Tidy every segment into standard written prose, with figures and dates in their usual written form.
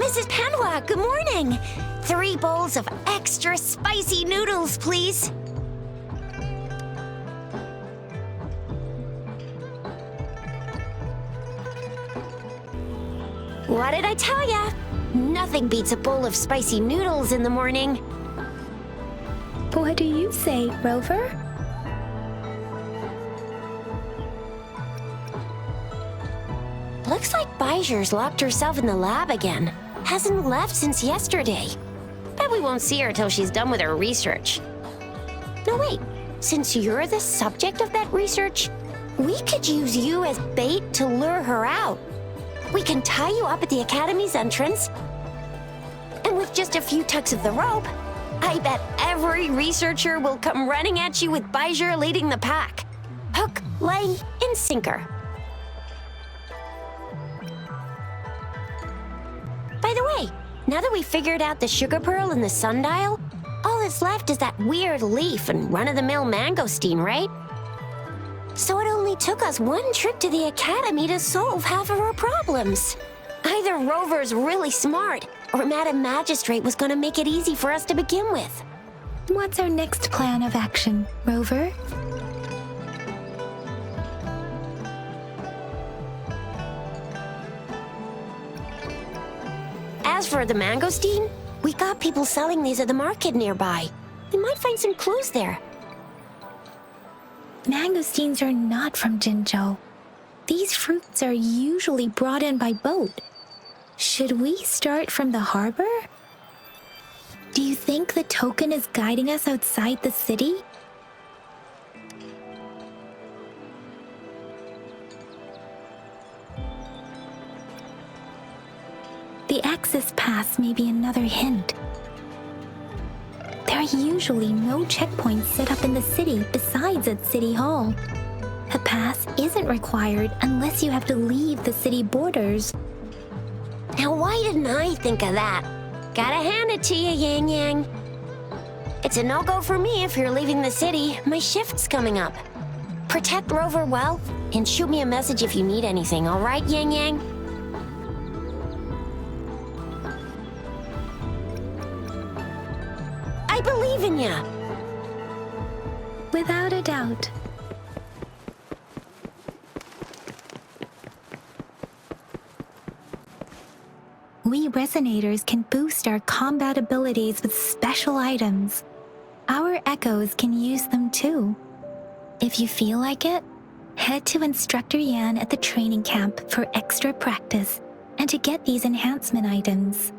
Mrs. Panhua, good morning. 3 bowls of extra spicy noodles, please. What did I tell ya? Nothing beats a bowl of spicy noodles in the morning. What do you say, Rover? Looks like Bijou's locked herself in the lab again. Hasn't left since yesterday. Bet we won't see her till she's done with her research. No, wait. Since you're the subject of that research, we could use you as bait to lure her out. We can tie you up at the Academy's entrance, and with just a few tugs of the rope, I bet every researcher will come running at you with Bijou leading the pack. Hook, line, and sinker. By the way, now that we figured out the sugar pearl and the sundial, all that's left is that weird leaf and run-of-the-mill mangosteen, right? So it only took us 1 trip to the Academy to solve half of our problems. Either Rover's really smart, or Madam Magistrate was gonna make it easy for us to begin with. What's our next plan of action, Rover? As for the mangosteen, we got people selling these at the market nearby. We might find some clues there. Mangosteens are not from Jinzhou. These fruits are usually brought in by boat. Should we start from the harbor? Do you think the token is guiding us outside the city? The access pass may be another hint. There are usually no checkpoints set up in the city besides at City Hall. A pass isn't required unless you have to leave the city borders. Now why didn't I think of that? Gotta hand it to you, Yang Yang. It's a no-go for me if you're leaving the city. My shift's coming up. Protect Rover well, and shoot me a message if you need anything, all right, Yang Yang? I believe in ya. Without a doubt. We resonators can boost our combat abilities with special items. Our echoes can use them too. If you feel like it, head to Instructor Yan at the training camp for extra practice and to get these enhancement items.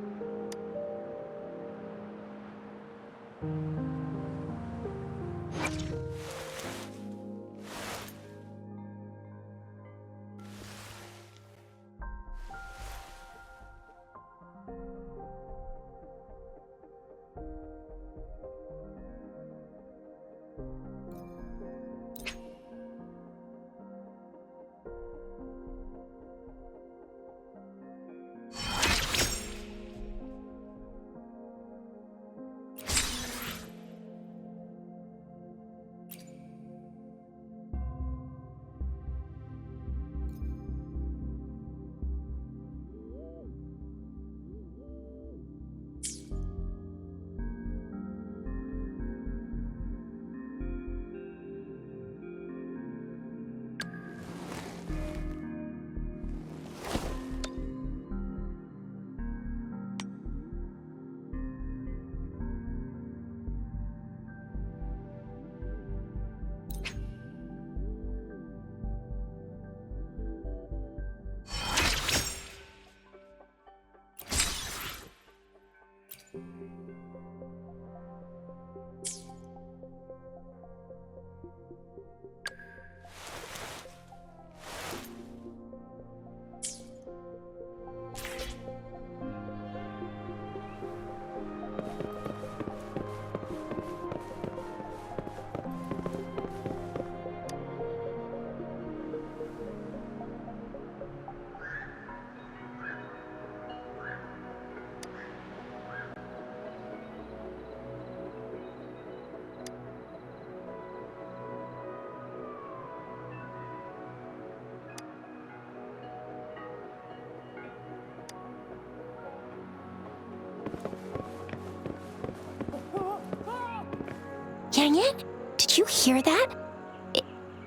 Dang it! Did you hear that?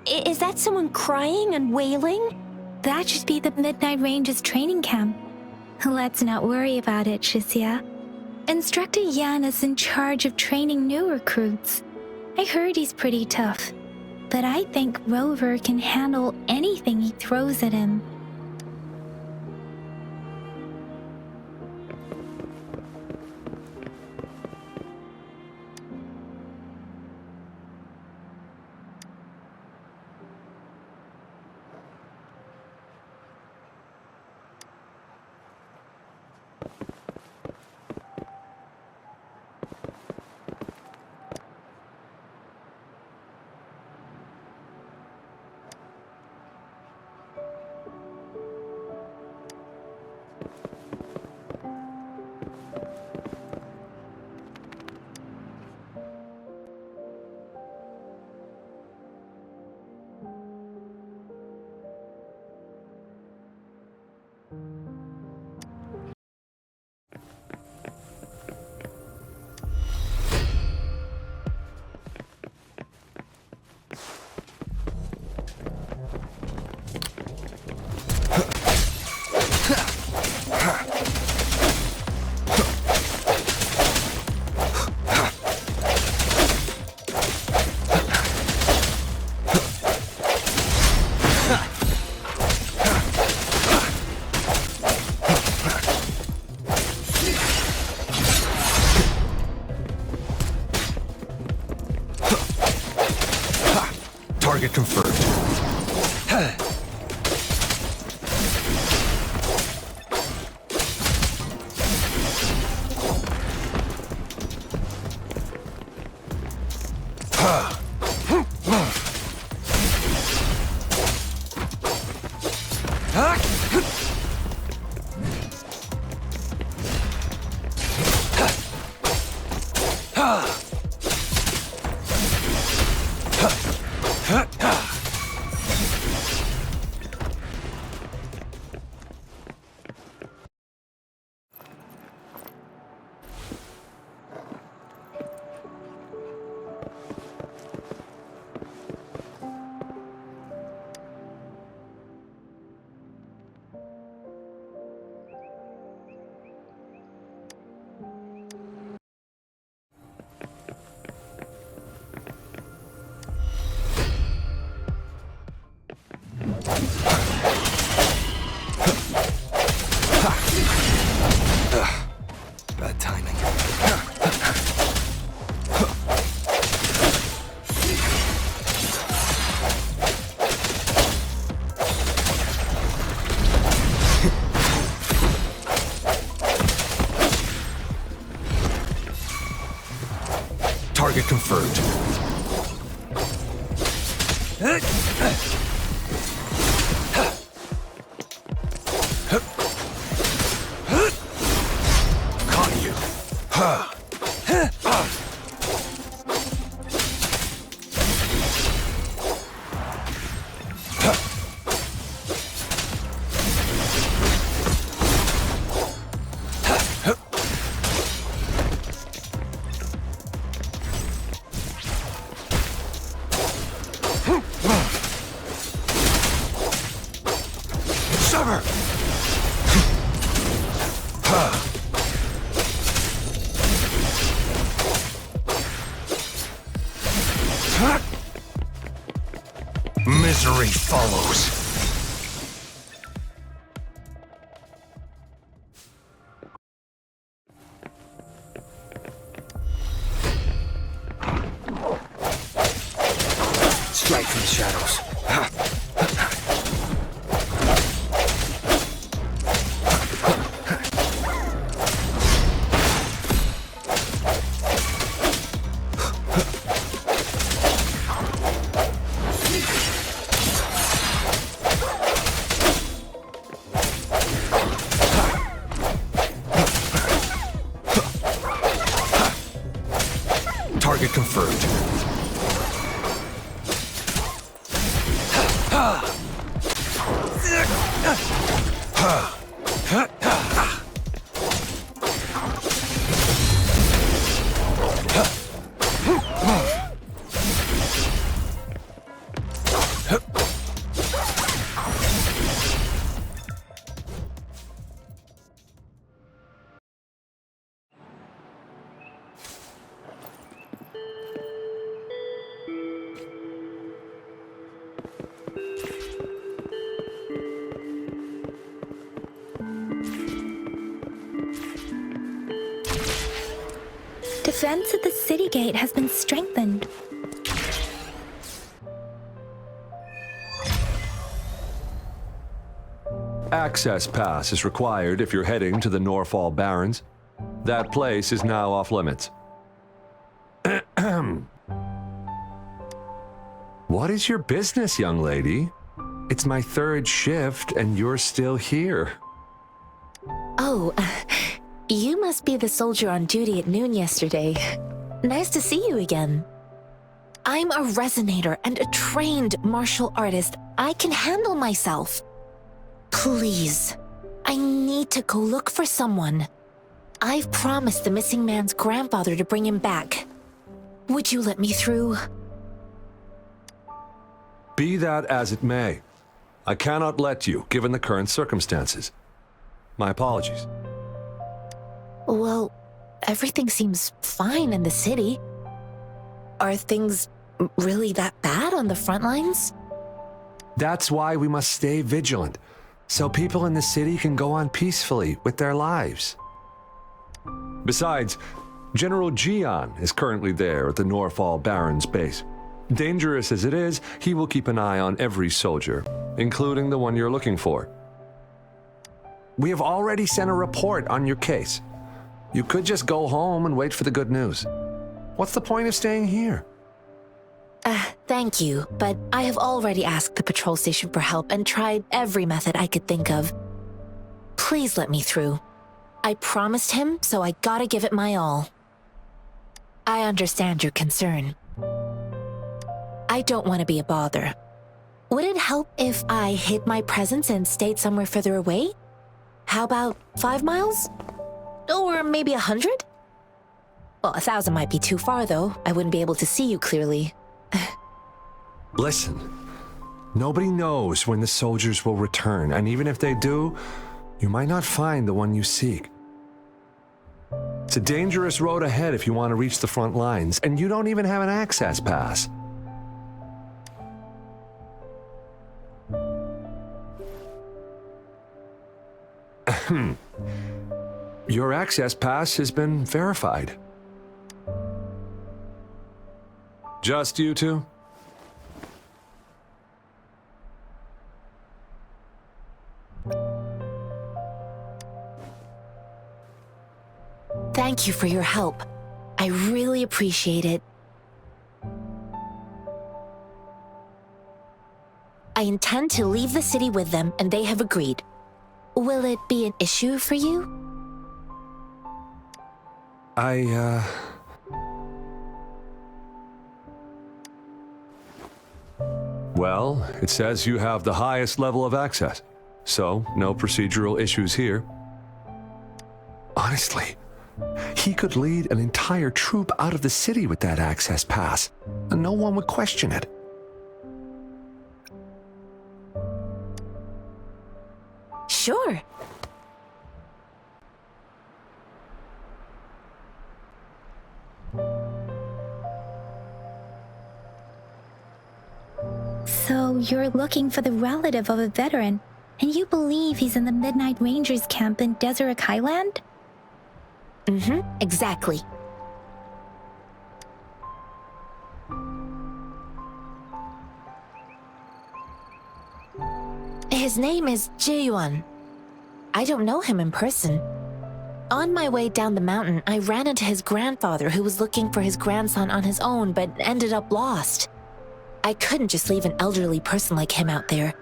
Is that someone crying and wailing? That should be the Midnight Range's training camp. Let's not worry about it, Shisia. Instructor Yan is in charge of training new recruits. I heard he's pretty tough, but I think Rover can handle anything he throws at him. Target confirmed. Bad timing. Target confirmed. Caught you. Sever! Misery follows. Strike from the shadows. Target confirmed. defense at the city gate has been strengthened. Access pass is required if you're heading to the Norfall Barrens. That place is now off limits. What is your business, young lady? It's my third shift and you're still here. Oh, you must be the soldier on duty at noon yesterday. Nice to see you again. I'm a resonator and a trained martial artist. I can handle myself. Please, I need to go look for someone. I've promised the missing man's grandfather to bring him back. Would you let me through? Be that as it may, I cannot let you, given the current circumstances. My apologies. Well, everything seems fine in the city. Are things really that bad on the front lines? That's why we must stay vigilant, so people in the city can go on peacefully with their lives. Besides, General Jian is currently there at the Norfall Barrens base. Dangerous as it is, he will keep an eye on every soldier, including the one you're looking for. We have already sent a report on your case. You could just go home and wait for the good news. What's the point of staying here? Thank you, but I have already asked the patrol station for help and tried every method I could think of. Please let me through. I promised him, so I gotta give it my all. I understand your concern. I don't want to be a bother. Would it help if I hid my presence and stayed somewhere further away? How about 5 miles? Or maybe 100? Well, 1,000 might be too far, though. I wouldn't be able to see you clearly. Listen, nobody knows when the soldiers will return, and even if they do, you might not find the one you seek. It's a dangerous road ahead if you want to reach the front lines, and you don't even have an access pass. Your access pass has been verified. Just you two? Thank you for your help. I really appreciate it. I intend to leave the city with them, and they have agreed. Will it be an issue for you? Well, it says you have the highest level of access, so no procedural issues here. Honestly, he could lead an entire troop out of the city with that access pass, and no one would question it. Sure. So you're looking for the relative of a veteran, and you believe he's in the Midnight Rangers camp in Deseret Highland? Exactly. His name is Jae-yuan. I don't know him in person. On my way down the mountain, I ran into his grandfather who was looking for his grandson on his own but ended up lost. I couldn't just leave an elderly person like him out there,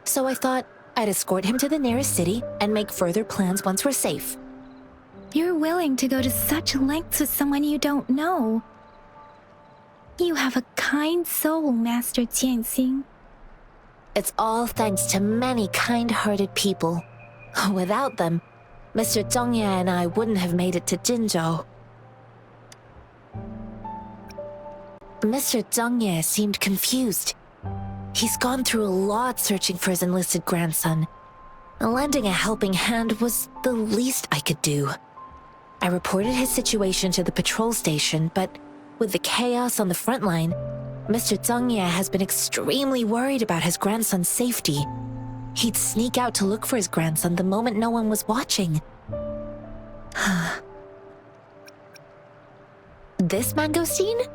so I thought I'd escort him to the nearest city and make further plans once we're safe. You're willing to go to such lengths with someone you don't know. You have a kind soul, Master Jianxing. It's all thanks to many kind-hearted people. Without them, Mr. Zhongye and I wouldn't have made it to Jinzhou. Mr. Zhongye seemed confused. He's gone through a lot searching for his enlisted grandson. Lending a helping hand was the least I could do. I reported his situation to the patrol station, but with the chaos on the front line, Mr. Zhongye has been extremely worried about his grandson's safety. He'd sneak out to look for his grandson the moment no one was watching. This mangosteen?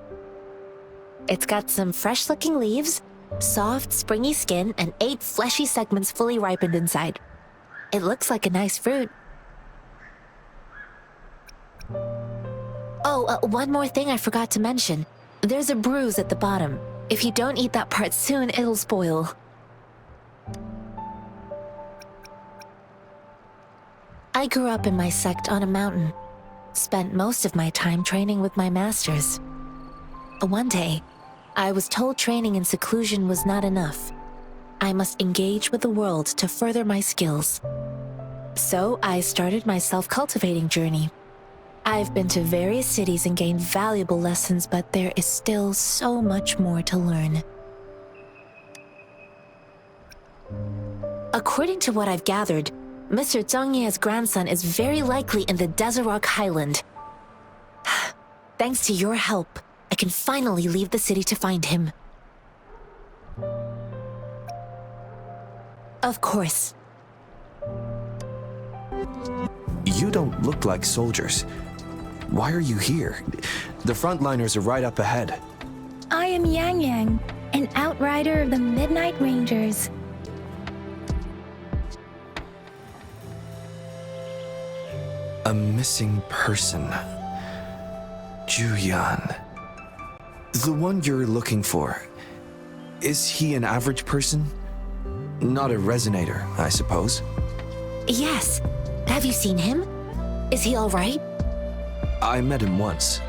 It's got some fresh-looking leaves, soft, springy skin, and 8 fleshy segments fully ripened inside. It looks like a nice fruit. Oh, one more thing I forgot to mention. There's a bruise at the bottom. If you don't eat that part soon, it'll spoil. I grew up in my sect on a mountain. Spent most of my time training with my masters. One day, I was told training in seclusion was not enough. I must engage with the world to further my skills. So I started my self-cultivating journey. I've been to various cities and gained valuable lessons, but there is still so much more to learn. According to what I've gathered, Mr. Zhang Ye's grandson is very likely in the Desert Highland. Thanks to your help, I can finally leave the city to find him. Of course. You don't look like soldiers. Why are you here? The frontliners are right up ahead. I am Yang Yang, an outrider of the Midnight Rangers. A missing person. Juyan. The one you're looking for. Is he an average person? Not a resonator, I suppose. Yes. Have you seen him? Is he all right? I met him once.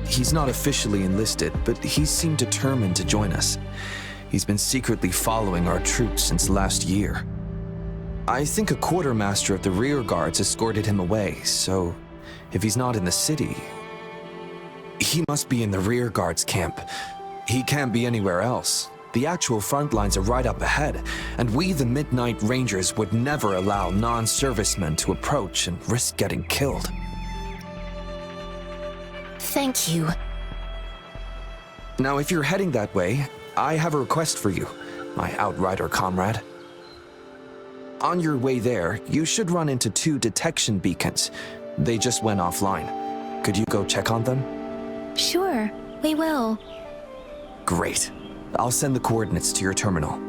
He's not officially enlisted, but he seemed determined to join us. He's been secretly following our troops since last year. I think a quartermaster of the rear guards escorted him away, so if he's not in the city, he must be in the rear guards camp. He can't be anywhere else. The actual front lines are right up ahead, and we, the Midnight Rangers, would never allow non-servicemen to approach and risk getting killed. Thank you. Now, if you're heading that way, I have a request for you, my outrider comrade. On your way there, you should run into 2 detection beacons. They just went offline. Could you go check on them? Sure, we will. Great. I'll send the coordinates to your terminal.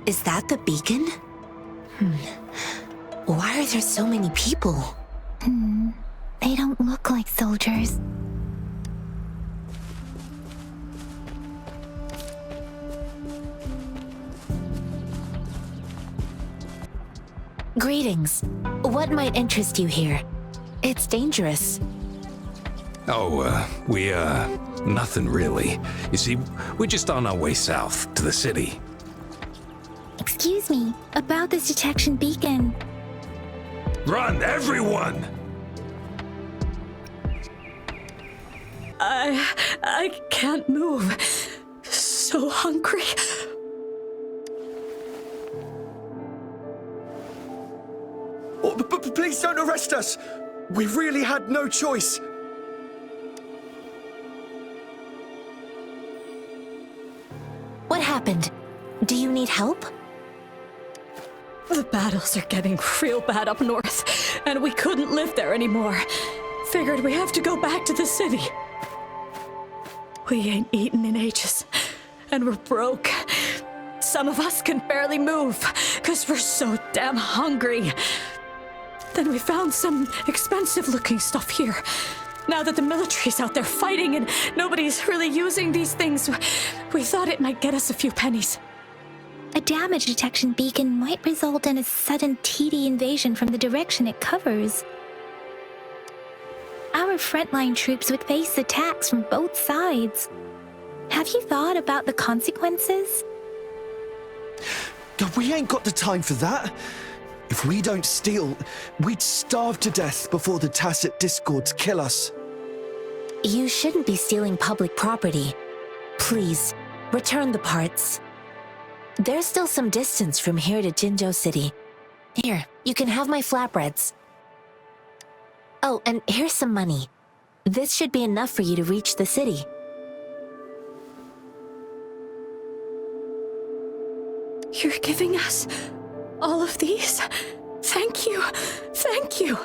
Is that the beacon? Why are there so many people? They don't look like soldiers. Greetings. What might interest you here? It's dangerous. Oh, nothing really. You see, we're just on our way south to the city. Excuse me, about this detection beacon. Run, everyone! I can't move. So hungry. Oh, but please don't arrest us! We really had no choice. What happened? Do you need help? The battles are getting real bad up north, and we couldn't live there anymore. Figured we have to go back to the city. We ain't eaten in ages, and we're broke. Some of us can barely move, because we're so damn hungry. Then we found some expensive-looking stuff here. Now that the military's out there fighting and nobody's really using these things, we thought it might get us a few pennies. A damage detection beacon might result in a sudden TD invasion from the direction it covers. Our frontline troops would face attacks from both sides. Have you thought about the consequences? God, we ain't got the time for that. If we don't steal, we'd starve to death before the Tacit Discords kill us. You shouldn't be stealing public property. Please, return the parts. There's still some distance from here to Jinzhou City. Here, you can have my flatbreads. Oh, and here's some money. This should be enough for you to reach the city. You're giving us all of these? Thank you. Thank you.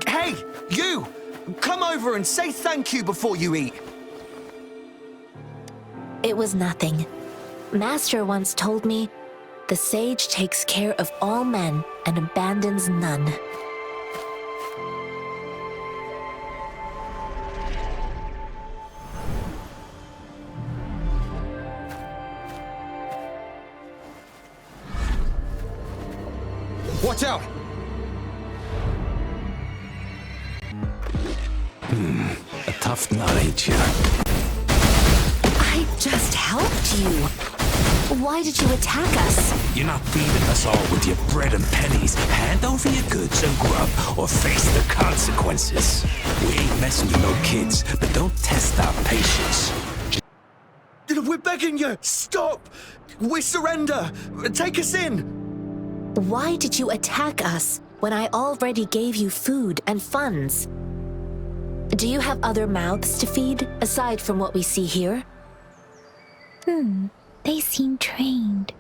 Hey, you! Come over and say thank you before you eat. It was nothing. Master once told me, the sage takes care of all men and abandons none. Watch out! A tough nut, ain't ya? I just helped you. Why did you attack us? You're not feeding us all with your bread and pennies. Hand over your goods and grub, or face the consequences. We ain't messing with no kids, but don't test our patience. We're begging you! Stop! We surrender! Take us in! Why did you attack us when I already gave you food and funds? Do you have other mouths to feed, aside from what we see here? They seem trained.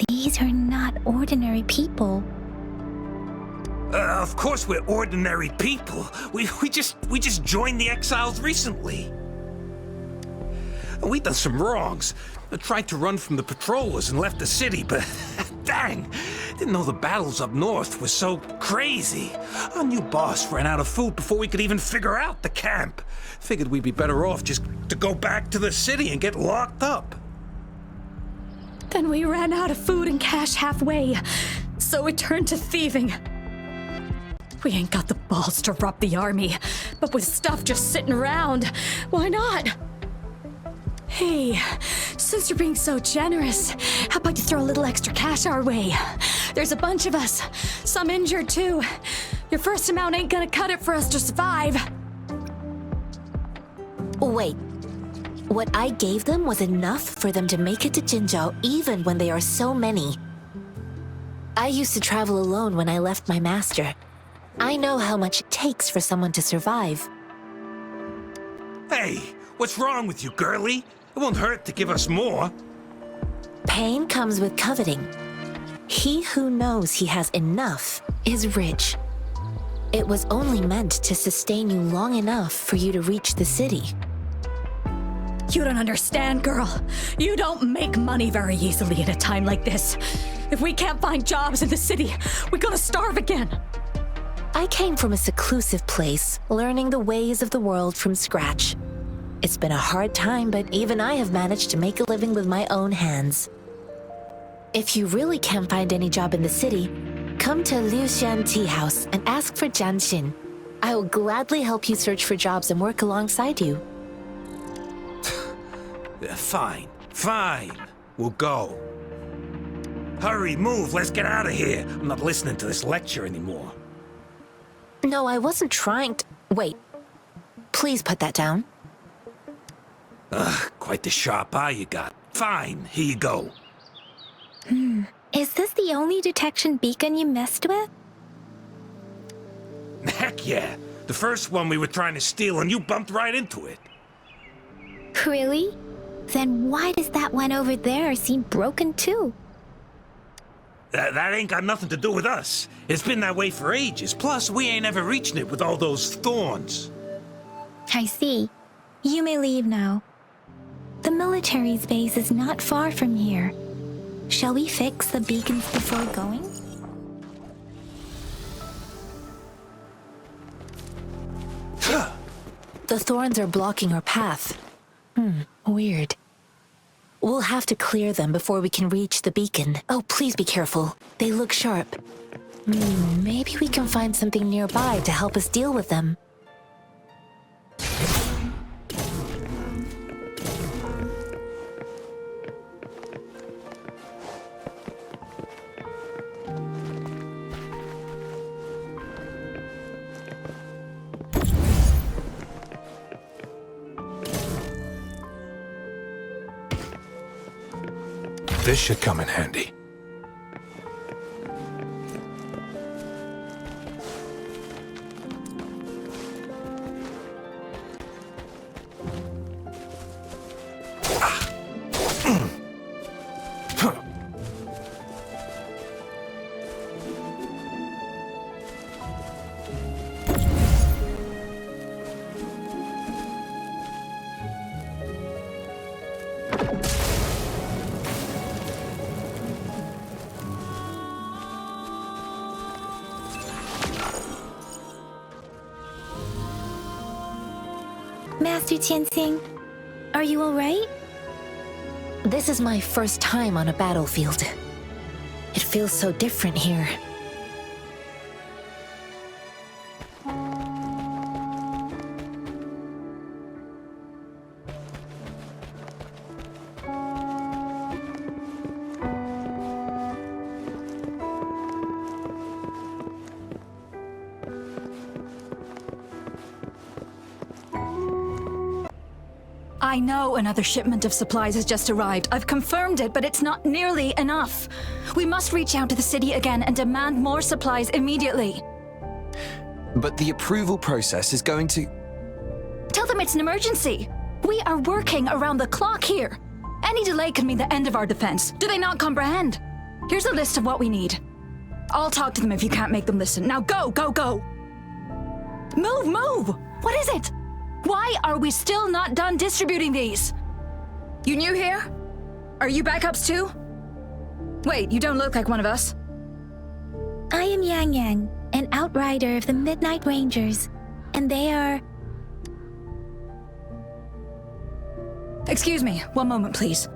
These are not ordinary people. Of course we're ordinary people. We just joined the exiles recently. We done some wrongs. I tried to run from the patrollers and left the city, but dang, didn't know the battles up north were so crazy. Our new boss ran out of food before we could even figure out the camp. Figured we'd be better off just to go back to the city and get locked up. Then we ran out of food and cash halfway, so we turned to thieving. We ain't got the balls to rob the army, but with stuff just sitting around, why not? Hey, since you're being so generous, how about you throw a little extra cash our way? There's a bunch of us, some injured too. Your first amount ain't gonna cut it for us to survive. Wait, what I gave them was enough for them to make it to Jinzhou even when they are so many. I used to travel alone when I left my master. I know how much it takes for someone to survive. Hey, what's wrong with you, girlie? It won't hurt to give us more. Pain comes with coveting. He who knows he has enough is rich. It was only meant to sustain you long enough for you to reach the city. You don't understand, girl. You don't make money very easily in a time like this. If we can't find jobs in the city, we're gonna starve again. I came from a seclusive place, learning the ways of the world from scratch. It's been a hard time, but even I have managed to make a living with my own hands. If you really can't find any job in the city, come to Liu Xian Tea House and ask for Jian Xin. I will gladly help you search for jobs and work alongside you. Fine, fine. We'll go. Hurry, move, let's get out of here. I'm not listening to this lecture anymore. No, I wasn't trying to... Wait. Please put that down. Quite the sharp eye you got. Fine, here you go. Is this the only detection beacon you messed with? Heck yeah. The first one we were trying to steal and you bumped right into it. Really? Then why does that one over there seem broken too? That ain't got nothing to do with us. It's been that way for ages. Plus, we ain't ever reaching it with all those thorns. I see. You may leave now. The military's base is not far from here. Shall we fix the beacons before going? The thorns are blocking our path. Weird. We'll have to clear them before we can reach the beacon. Oh, please be careful. They look sharp. Maybe we can find something nearby to help us deal with them. This should come in handy. Master Tianxing, are you alright? This is my first time on a battlefield. It feels so different here. I know another shipment of supplies has just arrived. I've confirmed it, but it's not nearly enough. We must reach out to the city again and demand more supplies immediately. But the approval process is going to... Tell them it's an emergency. We are working around the clock here. Any delay could mean the end of our defense. Do they not comprehend? Here's a list of what we need. I'll talk to them if you can't make them listen. Now go, go, go! Move, move! What is it? Why are we still not done distributing these? You new here? Are you backups too? Wait, you don't look like one of us. I am Yang Yang, an outrider of the Midnight Rangers, and they are... Excuse me, one moment please.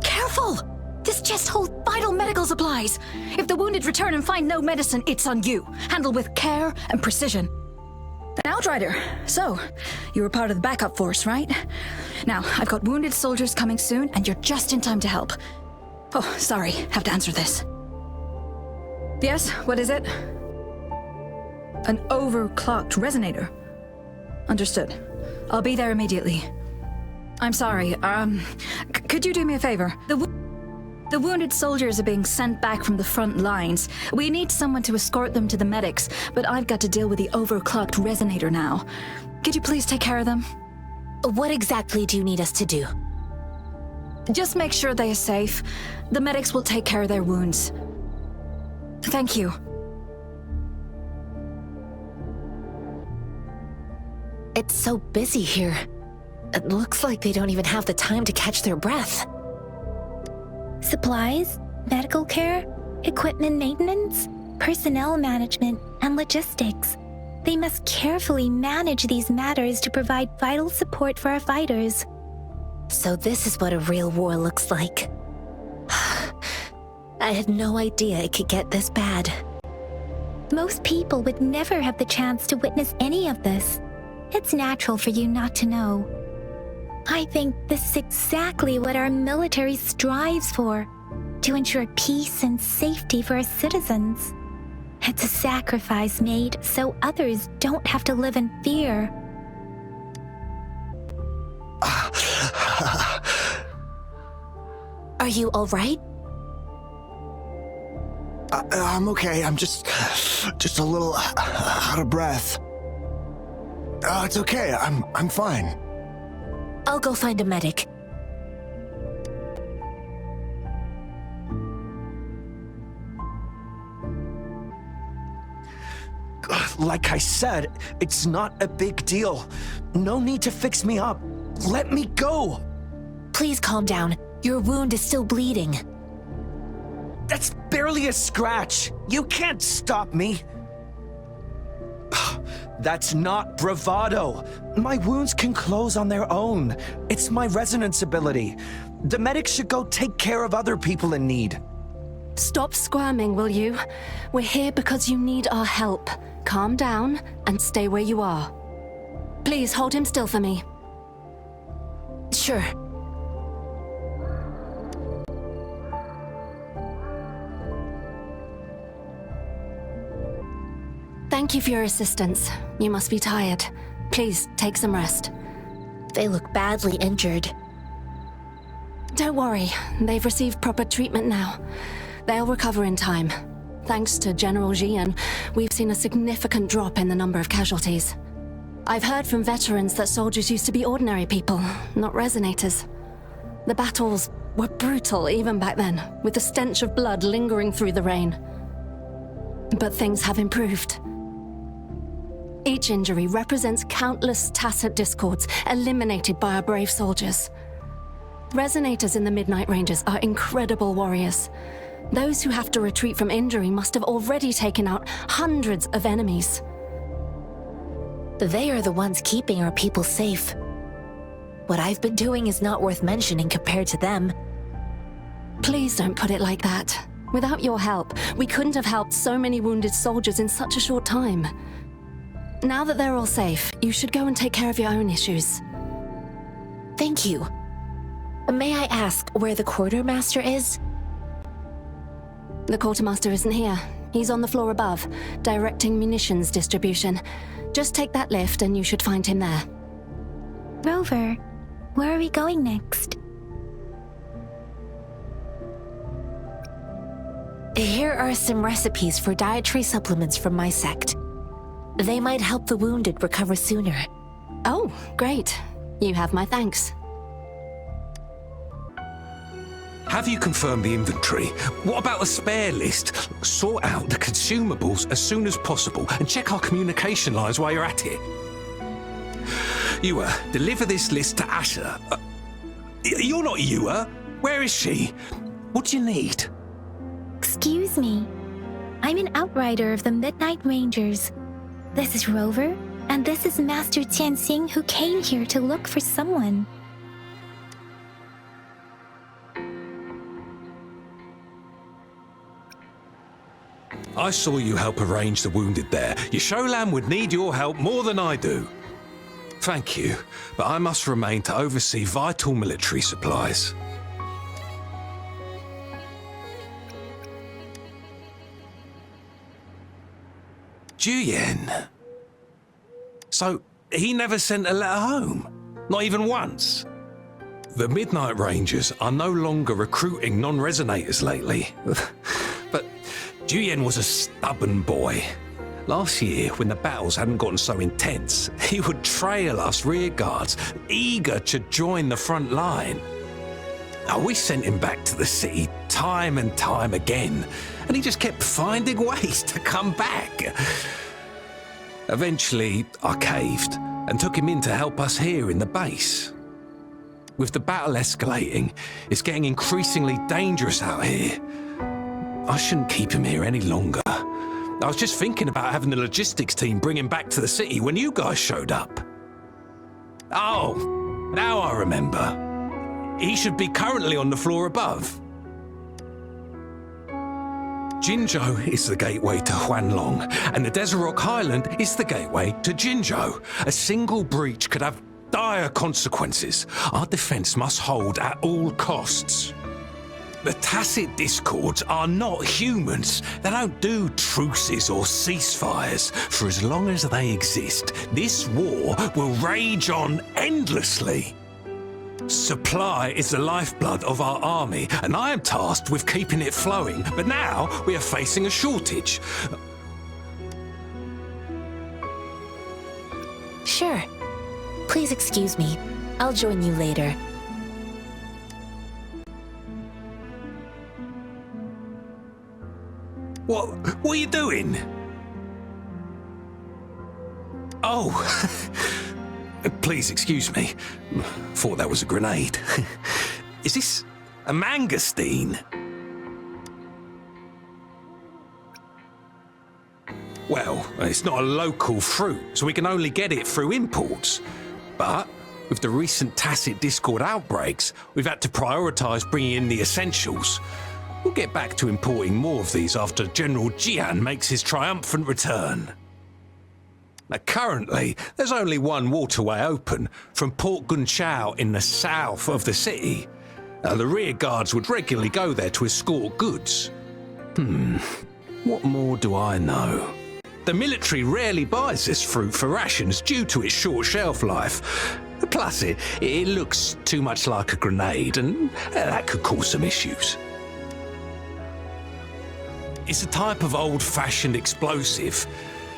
Careful! This chest holds vital medical supplies. If the wounded return and find no medicine, it's on you. Handle with care and precision. An outrider. So, you were part of the backup force, right? Now, I've got wounded soldiers coming soon, and you're just in time to help. Oh, sorry, have to answer this. Yes, what is it? An overclocked resonator. Understood. I'll be there immediately. I'm sorry, could you do me a favor? The wounded soldiers are being sent back from the front lines. We need someone to escort them to the medics, but I've got to deal with the overclocked resonator now. Could you please take care of them? What exactly do you need us to do? Just make sure they are safe. The medics will take care of their wounds. Thank you. It's so busy here. It looks like they don't even have the time to catch their breath. Supplies, medical care, equipment maintenance, personnel management, and logistics. They must carefully manage these matters to provide vital support for our fighters. So this is what a real war looks like. I had no idea it could get this bad. Most people would never have the chance to witness any of this. It's natural for you not to know. I think this is exactly what our military strives for, to ensure peace and safety for our citizens. It's a sacrifice made so others don't have to live in fear. Are you all right? I'm okay. I'm just a little out of breath. It's okay. I'm fine. I'll go find a medic. Like I said, it's not a big deal. No need to fix me up. Let me go. Please calm down. Your wound is still bleeding. That's barely a scratch. You can't stop me. That's not bravado. My wounds can close on their own. It's my resonance ability. The medics should go take care of other people in need. Stop squirming, will you? We're here because you need our help. Calm down and stay where you are. Please hold him still for me. Sure. Thank you for your assistance. You must be tired. Please take some rest. They look badly injured. Don't worry, they've received proper treatment now. They'll recover in time. Thanks to General Jian, we've seen a significant drop in the number of casualties. I've heard from veterans that soldiers used to be ordinary people, not resonators. The battles were brutal even back then, with the stench of blood lingering through the rain. But things have improved. Each injury represents countless tacit discords eliminated by our brave soldiers. Resonators in the Midnight Rangers are incredible warriors. Those who have to retreat from injury must have already taken out hundreds of enemies. They are the ones keeping our people safe. What I've been doing is not worth mentioning compared to them. Please don't put it like that. Without your help, we couldn't have helped so many wounded soldiers in such a short time. Now that they're all safe, you should go and take care of your own issues. Thank you. May I ask where the quartermaster is? The quartermaster isn't here. He's on the floor above, directing munitions distribution. Just take that lift and you should find him there. Rover, where are we going next? Here are some recipes for dietary supplements from my sect. They might help the wounded recover sooner. Oh, great. You have my thanks. Have you confirmed the inventory? What about the spare list? Sort out the consumables as soon as possible and check our communication lines while you're at it. Yua, deliver this list to Asher. You're not Yua. Where is she? What do you need? Excuse me. I'm an outrider of the Midnight Rangers. This is Rover, and this is Master Tianxing, who came here to look for someone. I saw you help arrange the wounded there. Your Sholan would need your help more than I do. Thank you, but I must remain to oversee vital military supplies. Juyen. So, he never sent a letter home? Not even once? The Midnight Rangers are no longer recruiting non-resonators lately. But Juyen was a stubborn boy. Last year, when the battles hadn't gotten so intense, he would trail us rearguards, eager to join the front line. We sent him back to the city time and time again, and he just kept finding ways to come back. Eventually, I caved and took him in to help us here in the base. With the battle escalating, it's getting increasingly dangerous out here. I shouldn't keep him here any longer. I was just thinking about having the logistics team bring him back to the city when you guys showed up. Oh, now I remember. He should be currently on the floor above. Jinzhou is the gateway to Huanlong, and the Desert Rock Highland is the gateway to Jinzhou. A single breach could have dire consequences. Our defense must hold at all costs. The Tacit Discords are not humans. They don't do truces or ceasefires. For as long as they exist, this war will rage on endlessly. Supply is the lifeblood of our army, and I am tasked with keeping it flowing. But now we are facing a shortage. Sure. Please excuse me. I'll join you later. What are you doing? Oh, please excuse me. Thought that was a grenade. Is this a mangosteen? Well, it's not a local fruit, so we can only get it through imports. But with the recent Tacit Discord outbreaks, we've had to prioritise bringing in the essentials. We'll get back to importing more of these after General Jian makes his triumphant return. Now, currently, there's only one waterway open from Port Gunchao in the south of the city. The rear guards would regularly go there to escort goods. What more do I know? The military rarely buys this fruit for rations due to its short shelf life. Plus, it looks too much like a grenade, and that could cause some issues. It's a type of old-fashioned explosive.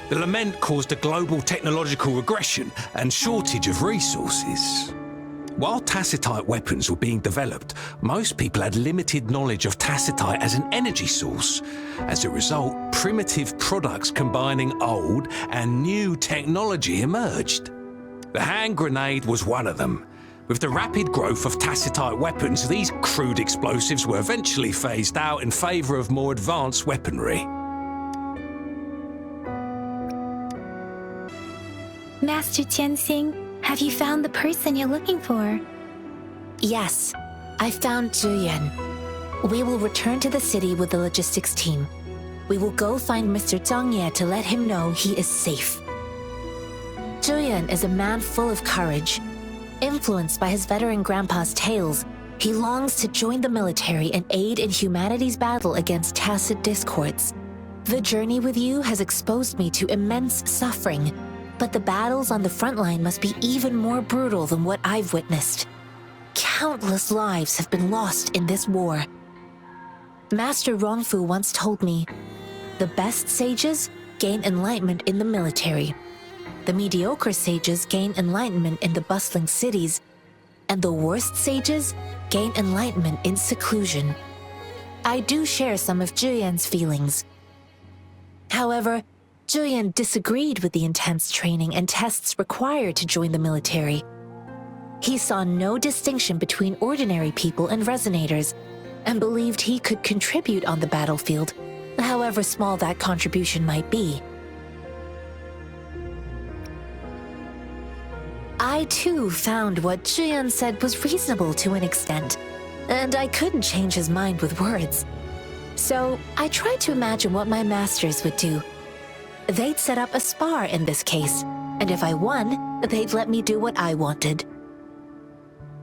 The lament caused a global technological regression and shortage of resources. While tacitite weapons were being developed, most people had limited knowledge of tacitite as an energy source. As a result, primitive products combining old and new technology emerged. The hand grenade was one of them. With the rapid growth of tacitite weapons, these crude explosives were eventually phased out in favour of more advanced weaponry. Master Tianxing, have you found the person you're looking for? Yes, I found Zhuyan. We will return to the city with the logistics team. We will go find Mr. Zhang Ye to let him know he is safe. Zhuyan is a man full of courage. Influenced by his veteran grandpa's tales, he longs to join the military and aid in humanity's battle against Tacit Discords. The journey with you has exposed me to immense suffering, but the battles on the front line must be even more brutal than what I've witnessed. Countless lives have been lost in this war. Master Rongfu once told me, the best sages gain enlightenment in the military. The mediocre sages gain enlightenment in the bustling cities, and the worst sages gain enlightenment in seclusion. I do share some of Zhuyan's feelings. However, Zhuyan disagreed with the intense training and tests required to join the military. He saw no distinction between ordinary people and resonators, and believed he could contribute on the battlefield, however small that contribution might be. I too found what Zhuyan said was reasonable to an extent, and I couldn't change his mind with words. So I tried to imagine what my masters would do. They'd set up a spar in this case, and if I won, they'd let me do what I wanted.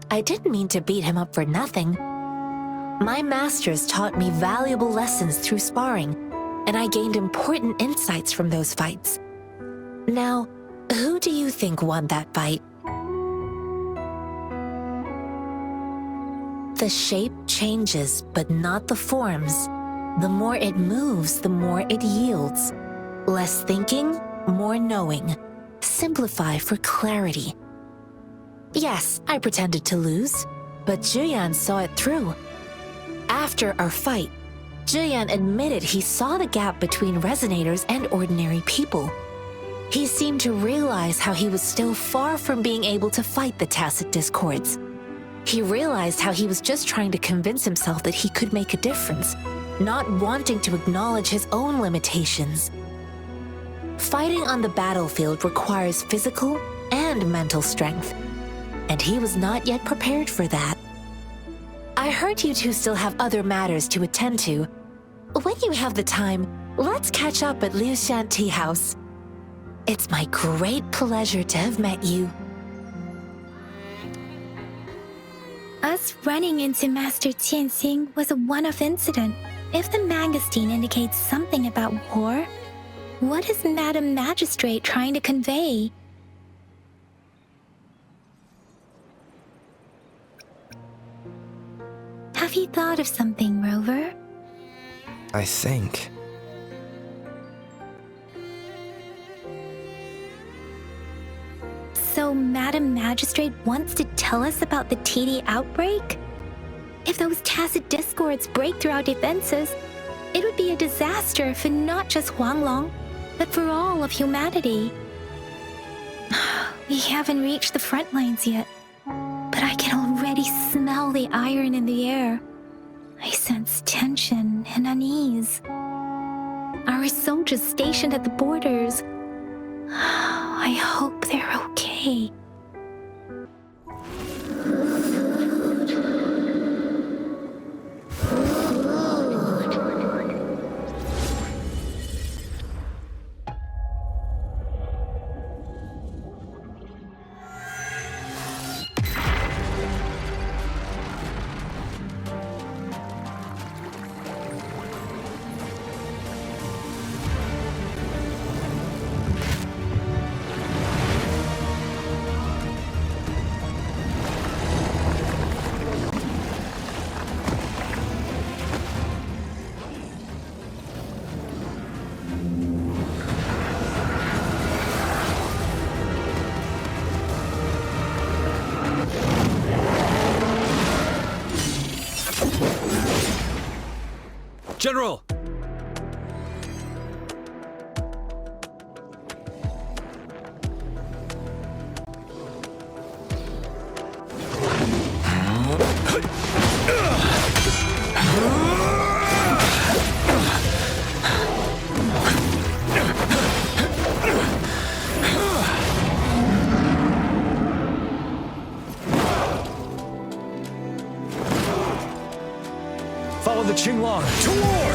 I didn't mean to beat him up for nothing. My masters taught me valuable lessons through sparring, and I gained important insights from those fights. Now, who do you think won that fight? The shape changes, but not the forms. The more it moves, the more it yields. Less thinking, more knowing. Simplify for clarity. Yes, I pretended to lose, but Zhuyan saw it through. After our fight, Zhuyan admitted he saw the gap between resonators and ordinary people. He seemed to realize how he was still far from being able to fight the Tacit Discords. He realized how he was just trying to convince himself that he could make a difference, not wanting to acknowledge his own limitations. Fighting on the battlefield requires physical and mental strength, and he was not yet prepared for that. I heard you two still have other matters to attend to. when you have the time, let's catch up at Liu Shan Tea House. It's my great pleasure to have met you. Us running into Master Tianxing was a one-off incident. If the magazine indicates something about war, what is Madam Magistrate trying to convey? Have you thought of something, Rover? I think. So Madam Magistrate wants to tell us about the TD outbreak? If those tacit discords break through our defenses, it would be a disaster for not just Huanglong, but for all of humanity. We haven't reached the front lines yet, but I can already smell the iron in the air. I sense tension and unease. Our soldiers stationed at the borders, I hope they're okay. General! Follow the Qinglong to war!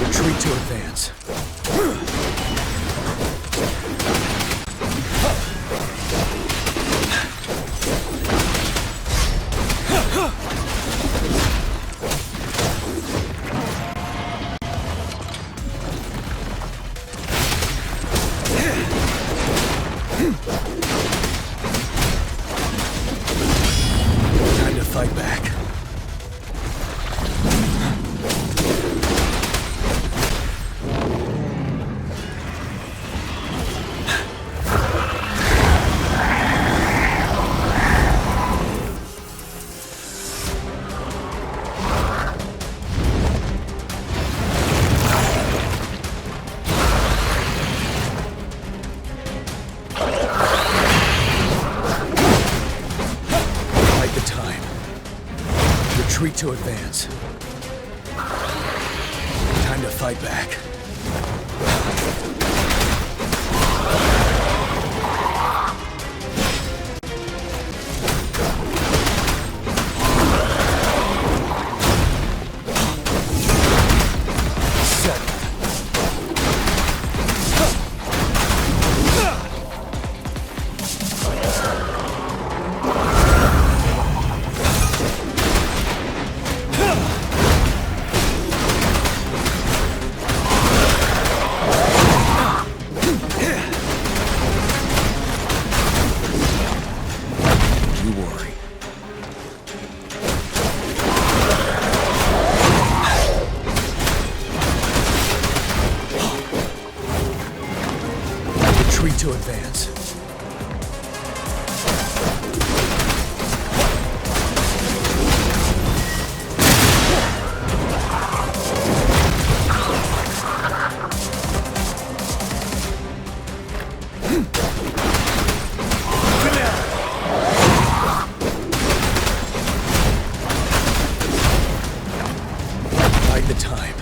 Retreat to advance. Time to fight back. Retreat to advance. Time to fight back. To advance. Bide the time.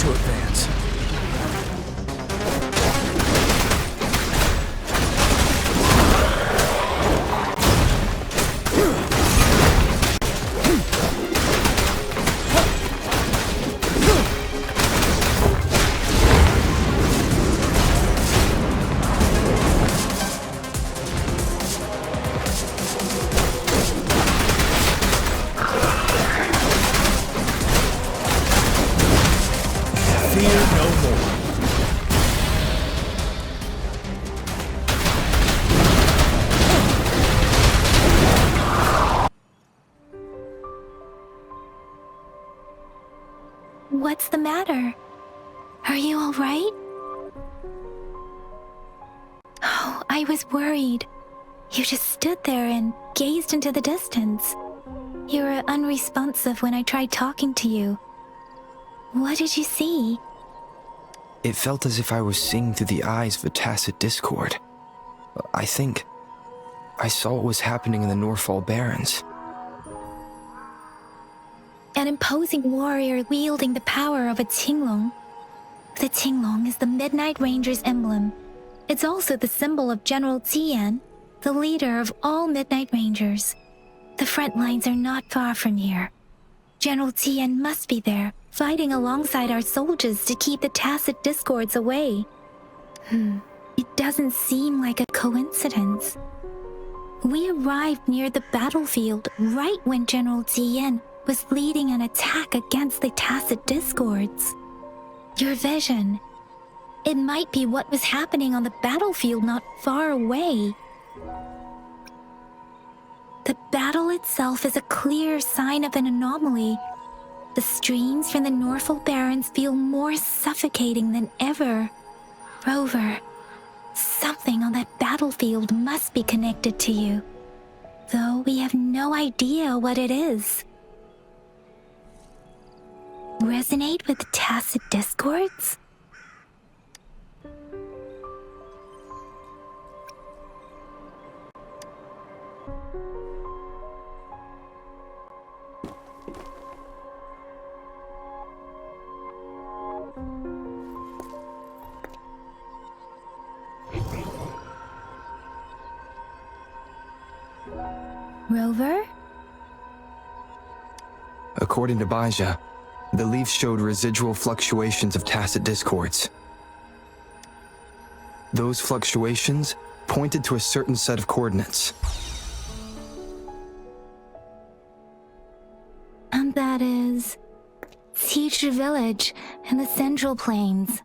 to advance. Fear no more. What's the matter? Are you all right? Oh, I was worried. You just stood there and gazed into the distance. You were unresponsive when I tried talking to you. What did you see? It felt as if I was seeing through the eyes of a tacit discord. I think I saw what was happening in the Norfall Barrens. An imposing warrior wielding the power of a Tinglong. The Tinglong is the Midnight Ranger's emblem. It's also the symbol of General Tian, the leader of all Midnight Rangers. The front lines are not far from here. General Tian must be there, fighting alongside our soldiers to keep the tacit discords away. It doesn't seem like a coincidence. We arrived near the battlefield right when General Tian was leading an attack against the tacit discords. Your vision. It might be what was happening on the battlefield not far away. The battle itself is a clear sign of an anomaly. The streams from the Norfall Barrens feel more suffocating than ever. Rover, something on that battlefield must be connected to you, though we have no idea what it is. Resonate with the tacit discords? Rover? According to Baja, the leaves showed residual fluctuations of tacit discords. Those fluctuations pointed to a certain set of coordinates. And that is Teacher Village in the Central Plains.